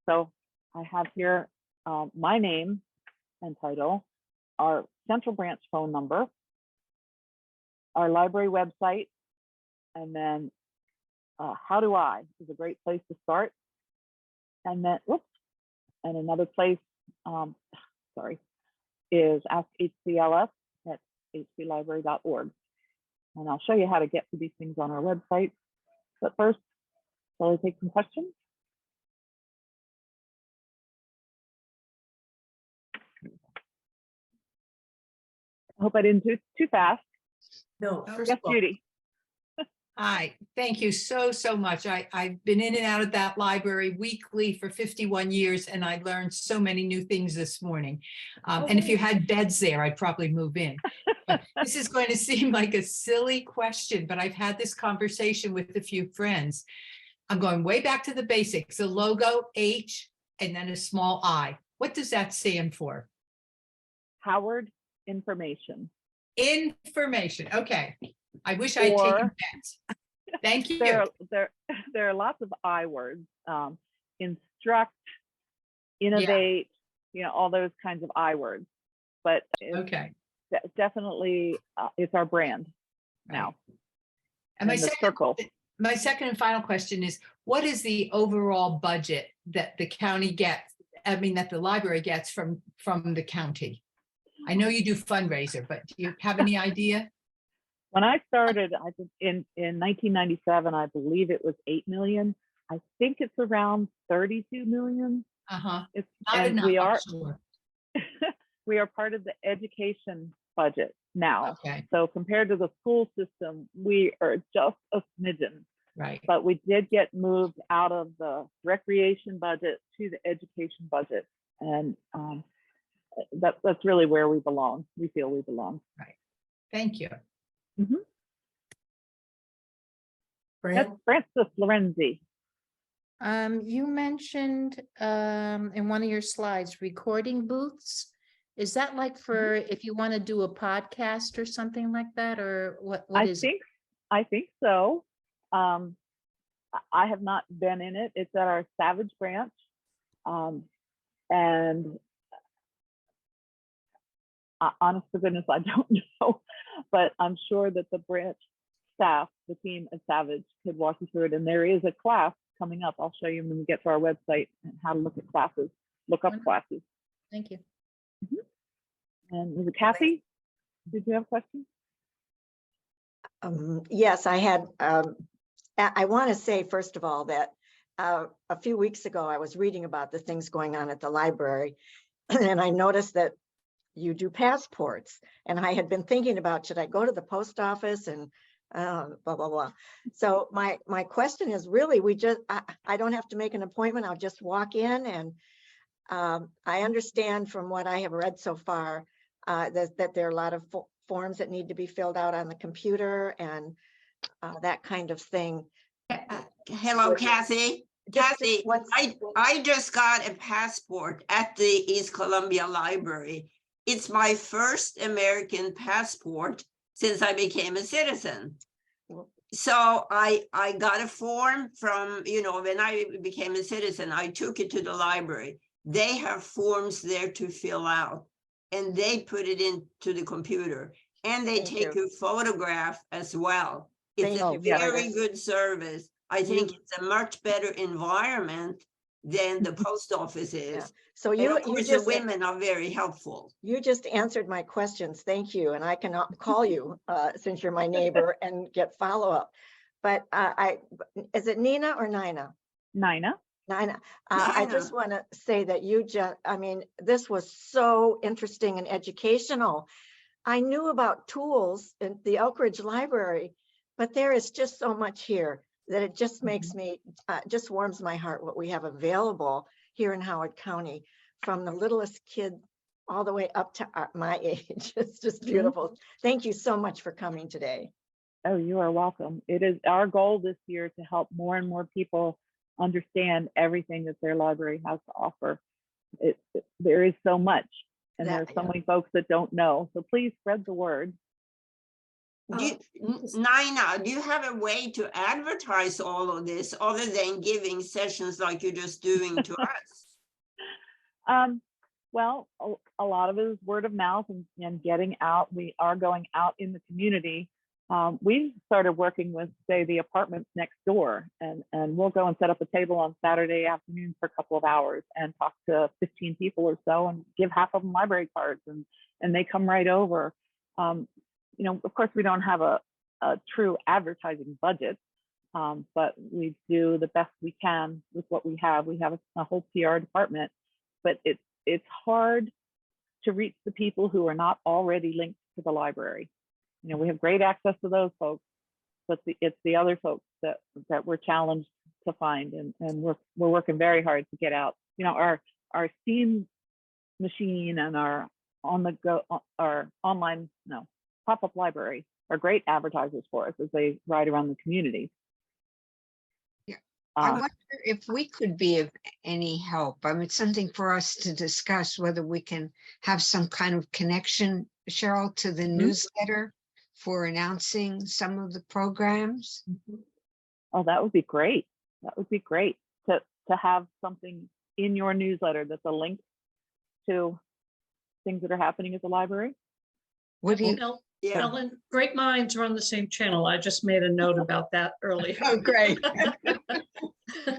So I have here my name and title, our central branch phone number, our library website, and then How Do I is a great place to start. And then, and another place, is Ask HCLS at hclibrary.org. And I'll show you how to get to these things on our website. But first, shall I take some questions? I hope I didn't do too fast. No, first Yes, of all, Judy. Hi, thank you so much. I've been in and out of that library weekly for 51 years, and I learned so many new things this morning. And if you had beds there, I'd probably move in. But this is going to seem like a silly question, but I've had this conversation with a few friends. I'm going way back to the basics, a logo, H, and then a small I. What does that stand for? Howard Information. Information. Okay. I wish I'd taken bets. Thank you. There are lots of I words. Instruct, innovate, all those kinds of I words. But okay, definitely it's our brand now. And my second and final question is, what is the overall budget that the county gets? I mean, that the library gets from the county? I know you do fundraiser, but do you have any idea? When I started, I think in 1997, I believe it was 8 million. I think it's around 32 million. It's not enough. Sure. We are part of the education budget now. Okay. So compared to the school system, we are just a smidgen. Right. But we did get moved out of the recreation budget to the education budget, and that's really where we belong. We feel we belong. Right. Thank you. Mm-hmm. Brand? Francis Lorenzi. You mentioned in one of your slides, recording booths. Is that like for if you want to do a podcast or something like that, or what I is it? think so. I have not been in it. It's at our Savage branch. And honest to goodness, I don't know, but I'm sure that the branch staff, the team at Savage, could walk you through it. And there is a class coming up. I'll show you when we get to our website and how to look at classes, look up Wonderful. classes. Thank you. And was it Kathy? Did you have a question? Yes, I had, I want to say, first of all, that a few weeks ago, I was reading about the things going on at the library, and I noticed that you do passports, and I had been thinking about, should I go to the post office and blah, blah, blah. So my question is really, I don't have to make an appointment. I'll just walk in, and I understand from what I have read so far that there are a lot of forms that need to be filled out on the computer and that kind of thing. Hello, Kathy. Kathy, I just got a passport at the East Columbia Library. It's my first American passport since I became a citizen. So I got a form from, when I became a citizen, I took it to the library. They have forms there to fill out, and they put it into the computer, and they take a photograph as well. It's a very good service. I think it's a much better environment than the post office is. Yeah. So the women are very helpful. You just answered my questions. Thank you. And I can call you since you're my neighbor and get follow-up. But is it Nina or Nina? Nina. Nina. I just want to say that this was so interesting and educational. I knew about tools in the Elk Ridge Library, but there is just so much here that it just makes me, just warms my heart what we have available here in Howard County, from the littlest kid all the way up to my age. It's just beautiful. Thank you so much for coming today. Oh, you are welcome. It is our goal this year to help more and more people understand everything that their library has to offer. There is so much, and there are so many folks that don't know. So please spread the word. Nina, do you have a way to advertise all of this other than giving sessions like you're just doing to us? Well, a lot of it is word of mouth and getting out. We are going out in the community. We started working with, say, the apartments next door, and we'll go and set up a table on Saturday afternoon for a couple of hours and talk to 15 people or so and give half of them library cards, and they come right over. Of course, we don't have a true advertising budget, but we do the best we can with what we have. We have a whole PR department, but it's hard to reach the people who are not already linked to the library. We have great access to those folks, but it's the other folks that we're challenged to find, and we're working very hard to get out. Our Steam machine and our online pop-up library are great advertisers for us as they ride around the community. Yeah. I wonder if we could be of any help. It's something for us to discuss, whether we can have some kind of connection, Cheryl, to the newsletter for announcing some of the programs. Oh, that would be great. That would be great to have something in your newsletter that's a link to things that are happening at the librry. What do you? Ellen, great minds are on the same channel. I just made a note about that earlier. Oh, great.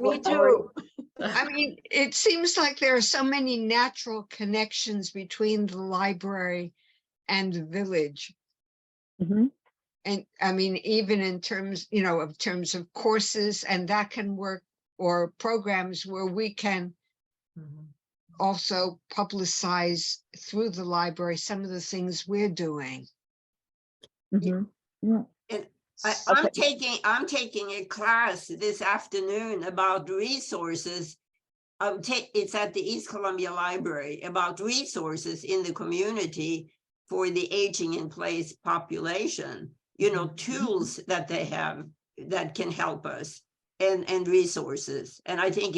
Me too. It seems like there are so many natural connections between the library and the village. And even in terms, of courses, and that can work, or programs where we can also publicize through the library some of the things we're doing. And I'm taking a class this afternoon about resources. It's at the East Columbia Library, about resources in the community for the aging in place population. Tools that they have that can help us, and resources. And I think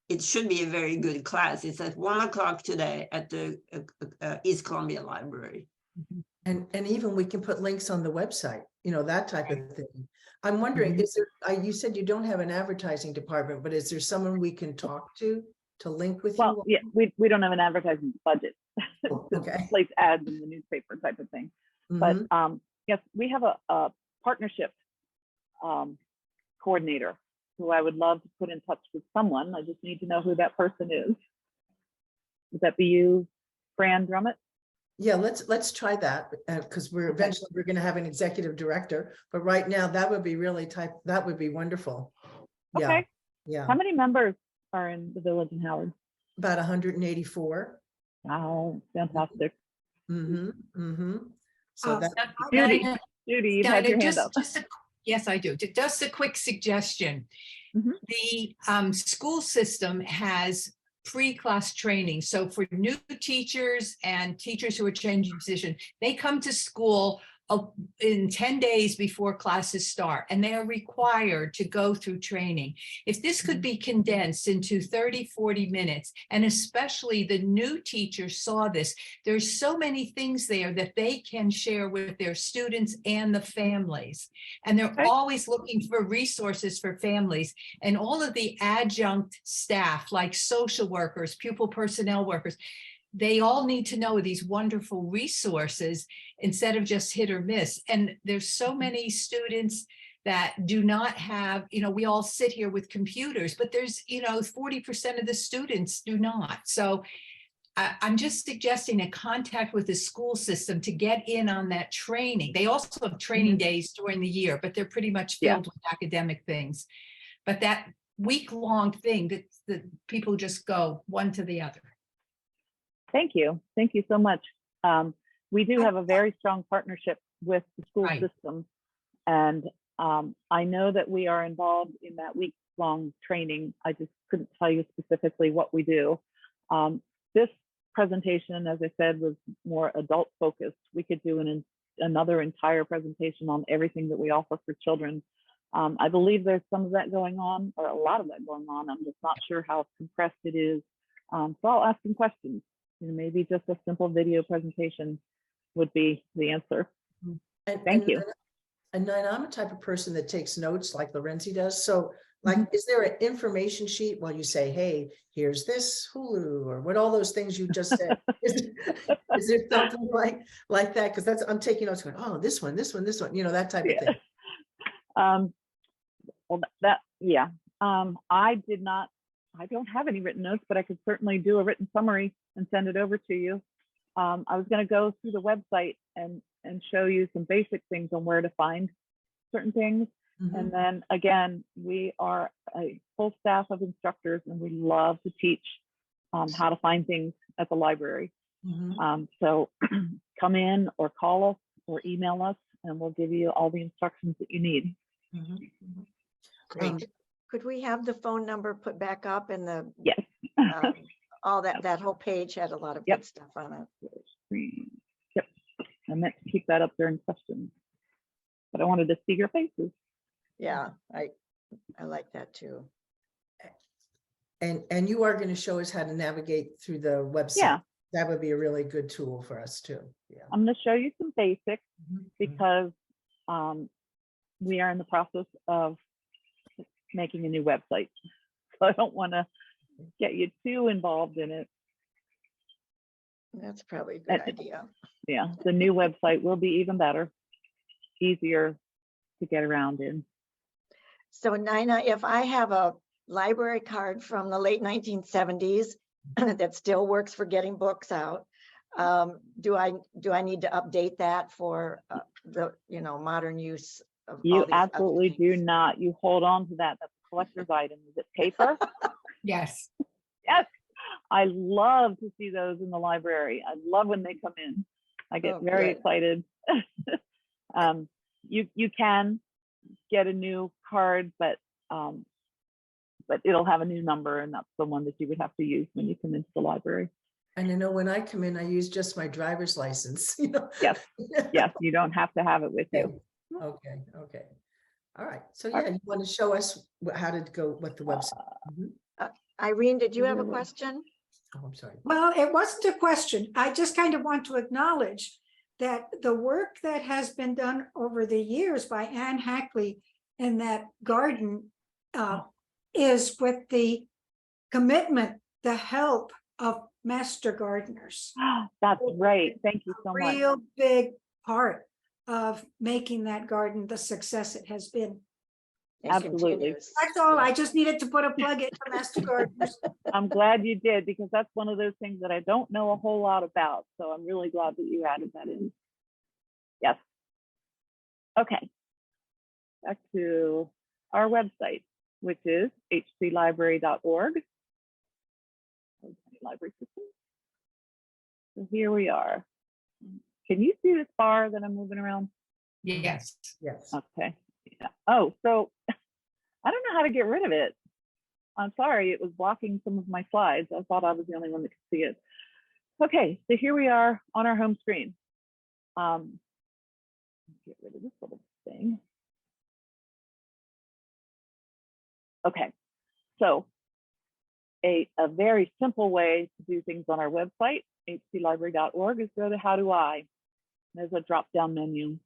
it should be a very good class. It's at 1 o'clock today at the East Columbia Library. And even we can put links on the website, you know, that type of thing. I'm wondering, Mhm. is there, you said you don't have an advertising department, but is there someone we can talk to link with Well, you? yeah, we don't have an advertising budget Oh, to okay. place ads in the newspaper type of thing. But Mhm. yes, we have a partnership coordinator who I would love to put in touch with someone. I just need to know who that person is. Would that be you, Fran Drummett? Yeah, let's try that, because we're Okay. eventually we're going to have an executive director, but right now that would be really that would be wonderful. Yeah, Okay. yeah, How many members are in the village in Howard? about 184. Wow, fantastic. Mm-hmm, mm-hmm. So that, Judy, Dinah, Judy, you've had your hand up. yes, I do. Just a quick suggestion. Mhm. The school system has pre-class training. So for new teachers and teachers who are changing position, they come to school in 10 days before classes start, and they are required to go through training. If this could be condensed into 30, 40 minutes, and especially the new teachers saw this, there's so many things there that they can share with their students and the families. And they're Okay. always looking for resources for families. And all of the adjunct staff, like social workers, pupil personnel workers, they all need to know these wonderful resources instead of just hit or miss. And there's so many students that do not have, you know, we all sit here with computers, but there's, you know, 40% of the students do not. So I'm just suggesting a contact with the school system to get in on that training. They also have training days during the year, but they're pretty much filled with academic things. But that week-long thing that people just go one to the other. Thank you. Thank you so much. We do have a very strong partnership with the school Right. system. And I know that we are involved in that week-long training. I just couldn't tell you specifically what we do. This presentation, as I said, was more adult focused. We could do another entire presentation on everything that we offer for children. I believe there's some of that going on, or a lot of that going on. I'm just not sure how compressed it is. So I'll ask some questions. You know, maybe just a simple video presentation would be the answer. Thank you. And Nina, I'm a type of person that takes notes like Lorenzi does. So like, is there an information sheet while you say, hey, here's this Hulu or what all those things you just said? Is there something like that? Because I'm taking notes going, oh, this one, you know, that type of thing. Well, yeah. I don't have any written notes, but I could certainly do a written summary and send it over to you. I was going to go through the website and show you some basic things on where to find certain things. And then again, we are a full staff of instructors and we love to teach how to find things at the library. So come in or call us or email us and we'll give you all the instructions that you need. Great. Could we have the phone number put back up in the, Yes. all that whole page had a lot of Yep. good stuff on it. Yep. I meant to keep that up during questions, but I wanted to see your faces. Yeah, I like that too. And you are going to show us how to navigate through the website. Yeah. That would be a really good tool for us too. Yeah. I'm going to show you some basics because we are in the process of making a new website. So I don't want to get you too involved in it. That's probably a good idea. Yeah, the new website will be even better, easier to get around in. So Nina, if I have a library card from the late 1970s that still works for getting books out, do I need to update that for the modern use of You all these other absolutely do things? not. You hold on to that. That's a collector's item. Is it paper? Yes. Yes. I love to see those in the library. I love when they come in. I get very good. excited. You can get a new card, but it'll have a new number, and that's the one that you would have to use when you come into the library. And I know when I come in, I use just my driver's license, you know. Yes, yes, you don't have to have it with you. Okay. All right. So yeah, you want to show us how to go with the website. Irene, did you have a question? Oh, I'm sorry. Well, it wasn't a question. I just kind of want to acknowledge that the work that has been done over the years by Anne Hackley in that garden is with the commitment, the help of master gardeners. That's right. Thank you so much. Real big part of making that garden the success it has been. It Absolutely. continues. That's all. I just needed to put a plug in for master gardeners. I'm glad you did, because that's one of those things that I don't know a whole lot about. So I'm really glad that you added that in. Yes. Okay. Back to our website, which is hclibrary.org. Library system. So here we are. Can you see this bar that I'm moving around? Yes. Yes. Okay. Yeah. Oh, so I don't know how to get rid of it. I'm sorry, it was blocking some of my slides. I thought I was the only one that could see it. Okay, so here we are on our home screen. Get rid of this little thing. Okay, so a very simple way to do things on our website, hclibrary.org, is go to How Do I? There's a drop-down menu.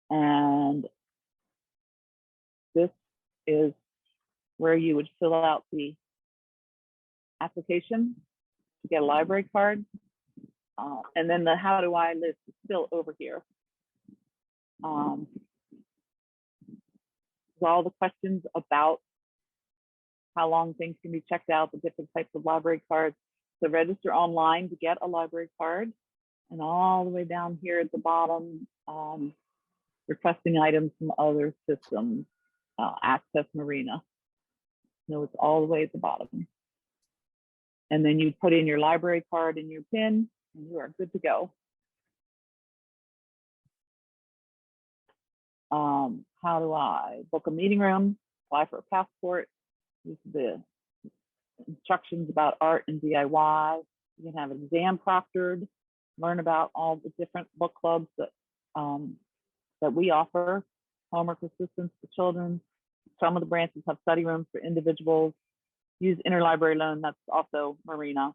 And this is where you would fill out the application to get a library card. And then the How Do I list is still over here. All the questions about how long things can be checked out, the different types of library cards. So register online to get a library card. And all the way down here at the bottom, requesting items from other systems, access Marina. No, it's all the way at the bottom. And then you put in your library card and your PIN, and you are good to go. How do I book a meeting room, apply for a passport, use the instructions about art and DIY. You can have an exam proctored, learn about all the different book clubs that that we offer, homework assistance for children. Some of the branches have study rooms for individuals. Use interlibrary loan, that's also Marina,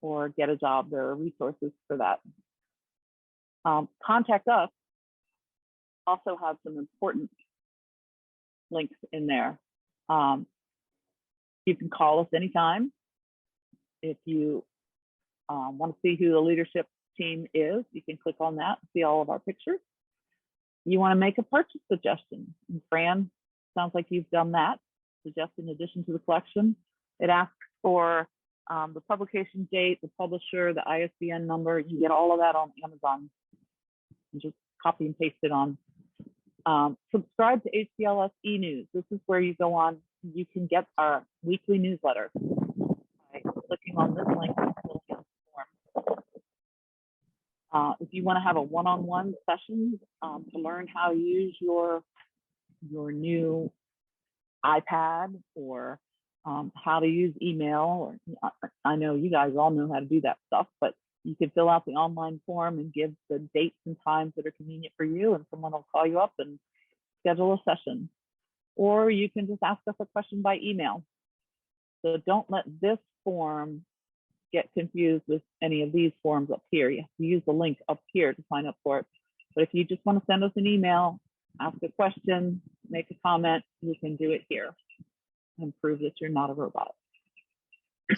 or get a job. There are resources for that. Contact us also have some important links in there. You can call us anytime. If you want to see who the leadership team is, you can click on that, see all of our pictures. You want to make a purchase suggestion. And Fran, sounds like you've done that. Suggest in addition to the collection. It asks for the publication date, the publisher, the ISBN number. You get all of that on Amazon. And just copy and paste it on. Subscribe to HCLS e-news. This is where you go on. You can get our weekly newsletter by clicking on this link. If you want to have a one-on-one session to learn how to use your new iPad, or how to use email, or I know you guys all know how to do that stuff, but you can fill out the online form and give the dates and times that are convenient for you, and someone will call you up and schedule a session. Or you can just ask us a question by email. So don't let this form get confused with any of these forms up here. You have to use the link up here to sign up for it. But if you just want to send us an email, ask a question, make a comment, you can do it here and prove that you're not a robot.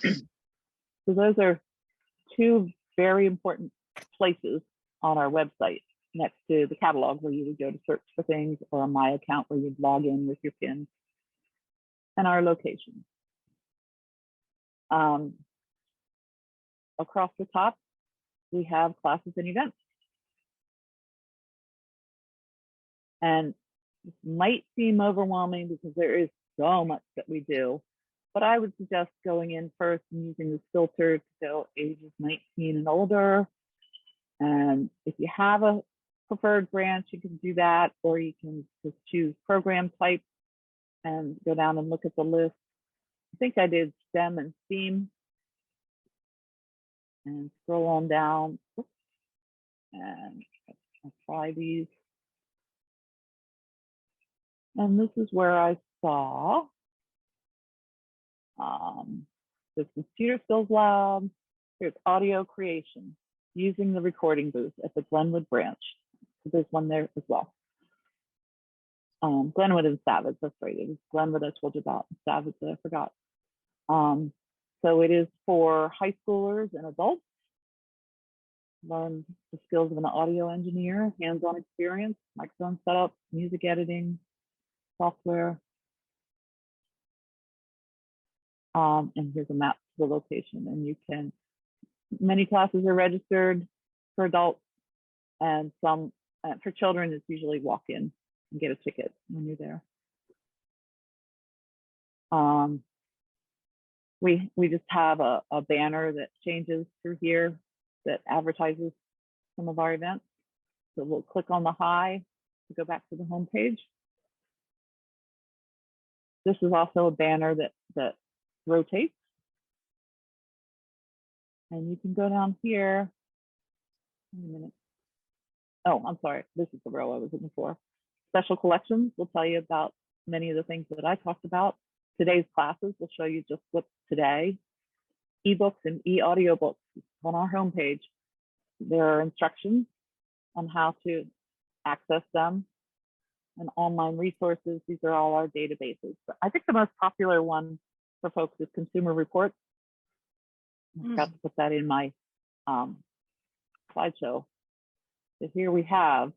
So those are two very important places on our website, next to the catalog where you would go to search for things, or a My Account where you'd log in with your PIN, and our location. Across the top, we have classes and events. And this might seem overwhelming because there is so much that we do, but I would suggest going in first and using this filter to go ages 19 and older. And if you have a preferred branch, you can do that, or you can just choose program type and go down and look at the list. I think I did STEM and STEAM. And scroll on down. Oops. And I'll try these. And this is where I saw There's computer skills lab. Here's audio creation using the recording booth at the Glenwood branch. So there's one there as well. Glenwood and Savage, that's right. It was Glenwood I told you about, Savage I forgot. So it is for high schoolers and adults. Learn the skills of an audio engineer, hands-on experience, microphone setup, music editing, software. And here's a map to the location. And you can, many classes are registered for adults, and some for children, it's usually walk in and get a ticket when you're there. We just have a banner that changes through here that advertises some of our events. So we'll click on the hi to go back to the home page. This is also a banner that rotates. And you can go down here. Wait a minute. Oh, I'm sorry. This is the row I was looking for. Special collections will tell you about many of the things that I talked about. Today's classes will show you just what's today. Ebooks and e-audiobooks on our homepage. There are instructions on how to access them and online resources. These are all our databases. But I think the most popular one for folks is consumer reports. I forgot to put that in my slideshow. So here we have,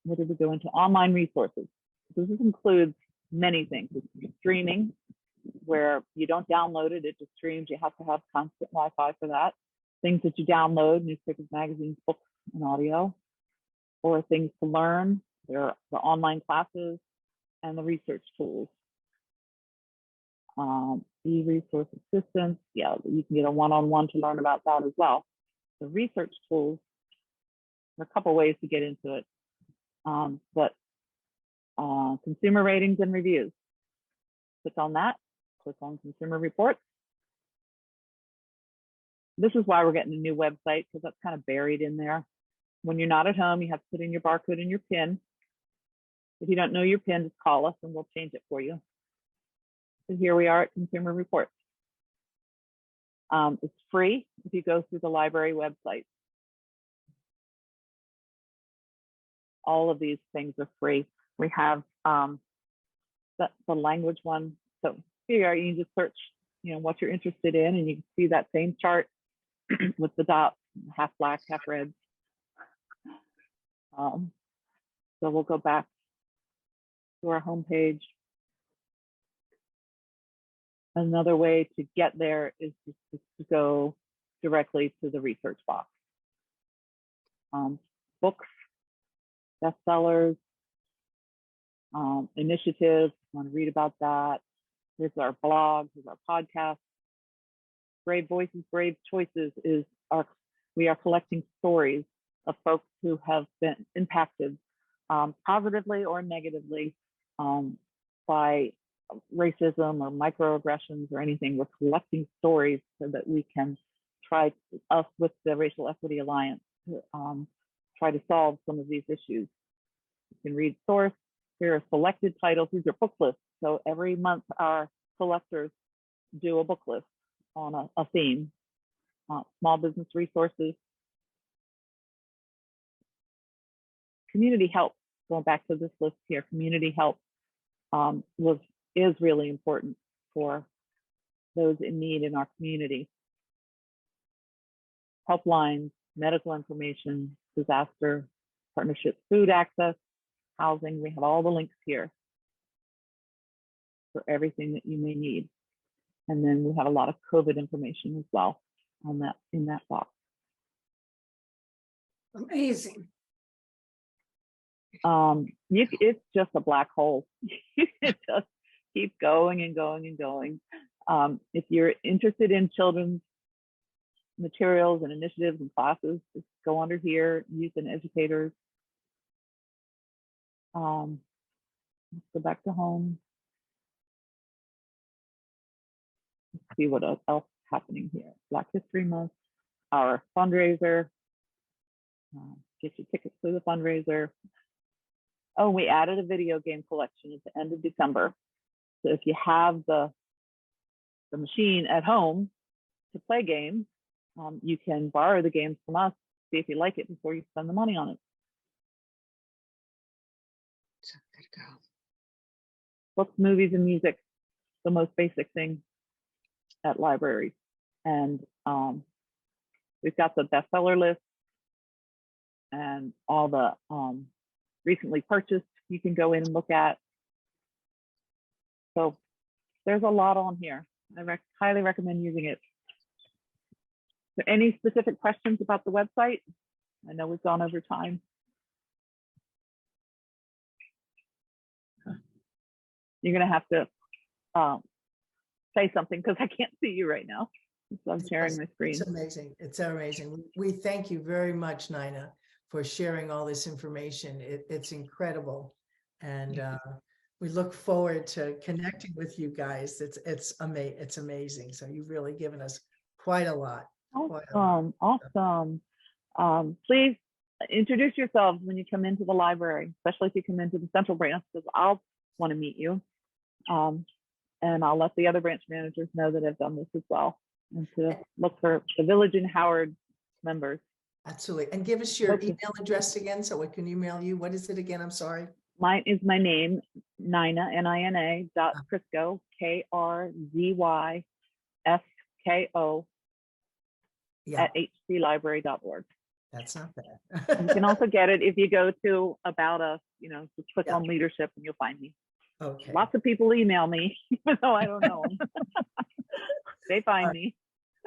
what did we go into? Online resources. So this includes many things. It's streaming, where you don't download it, it just streams. You have to have constant Wi-Fi for that. Things that you download, newspapers, magazines, books, and audio, or things to learn. There are the online classes and the research tools. E-resource assistance, yeah, you can get a one-on-one to learn about that as well. The research tools, there are a couple ways to get into it, but consumer ratings and reviews. Click on that, click on consumer reports. This is why we're getting a new website, because that's kind of buried in there. When you're not at home, you have to put in your barcode and your PIN. If you don't know your PIN, just call us and we'll change it for you. So here we are at Consumer Reports. It's free if you go through the library website. All of these things are free. We have the language one. So here you can just search, what you're interested in, and you can see that same chart with the dots, half black, half red. So we'll go back to our homepage. Another way to get there is just to go directly to the research box. Books, bestsellers, initiatives, want to read about that. Here's our blog, here's our podcast. Brave Voices, Brave Choices is we are collecting stories of folks who have been impacted positively or negatively by racism or microaggressions or anything. We're collecting stories so that we can try, us with the Racial Equity Alliance, to try to solve some of these issues. You can read source. Here are selected titles. These are book lists. So every month our collectors do a book list on a theme. Small business resources. Community help, going back to this list here, community help is really important for those in need in our community. Helplines, medical information, disaster, partnerships, food access, housing. We have all the links here for everything that you may need. And then we have a lot of COVID information as well on that, in that box. Amazing. It's just a black hole. It just keeps going and going and going. If you're interested in children's materials and initiatives and classes, just go under here, youth and educators. Let's go back to home. Let's see what else is happening here. Black History Month, our fundraiser. Get your tickets to the fundraiser. Oh, we added a video game collection at the end of December. So if you have the the machine at home to play games, you can borrow the games from us, see if you like it before you spend the money on it. So good to go. Books, movies, and music, the most basic thing at libraries. And we've got the bestseller list and all the recently purchased you can go in and look at. So there's a lot on here. I highly recommend using it. Are there any specific questions about the website? I know we've gone over time. You're going to have to say something because I can't see you right now. So I'm sharing my screen. It's amazing. It's amazing. We thank you very much, Nina, for sharing all this information. It's incredible. And we look forward to connecting with you guys. It's amazing. So you've really given us quite a lot. Awesome. Please introduce yourselves when you come into the library, especially if you come into the central branch, because I'll want to meet you. And I'll let the other branch managers know that I've done this as well, and to look for the Village and Howard members. Absolutely. And give us your email address again so we can email you. What is it again? I'm sorry. Mine is my name, Nina, Nina, Krzysko, KRZYSKO at hclibrary.org. That's not bad. You can also get it if you go to About Us, just click on leadership and you'll find me. Okay. Lots of people email me, even though I don't know them. They find me.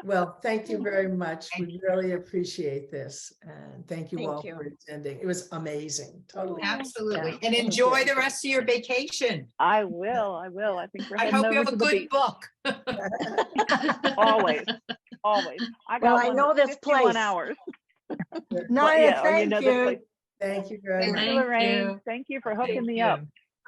Well, thank you very much. We really appreciate this. And thank you Thank all you. for attending. It was amazing. Totally. Absolutely. Yeah. And enjoy the rest of your vacation. I will. I think we're I heading hope you over have a to the good beach. book. Always. Well, I know this 51 place. hours. Naya, oh, thank this you. place. Thank you very Thank much. you, Lorraine. Thank you for hooking me up.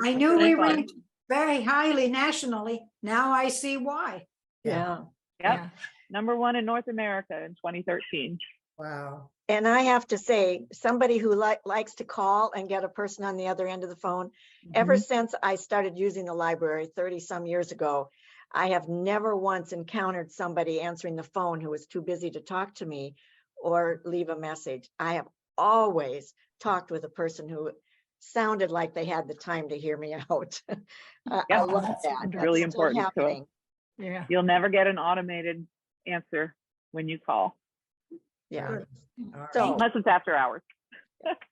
I knew we Thank you. ranked very highly nationally. Now I see why. Yeah. Yep. #1 in North America in 2013. Wow. And I have to say, somebody who likes to call and get a person on the other end of the phone, ever since I started using the library 30 some years ago, I have never once encountered somebody answering the phone who was too busy to talk to me or leave a message. I have always talked with a person who sounded like they had the time to hear me out. I love that. It's That's really still important to us. happening. Yeah. You'll never get an automated answer when you call, Yeah. All right. So unless it's after hours.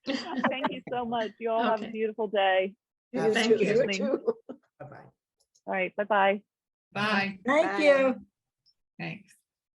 Thank you so much. You all have a Okay. beautiful day. You Thank too. you. you too. Bye-bye. All right. Bye-bye. Bye. Thank Bye. you. Thanks.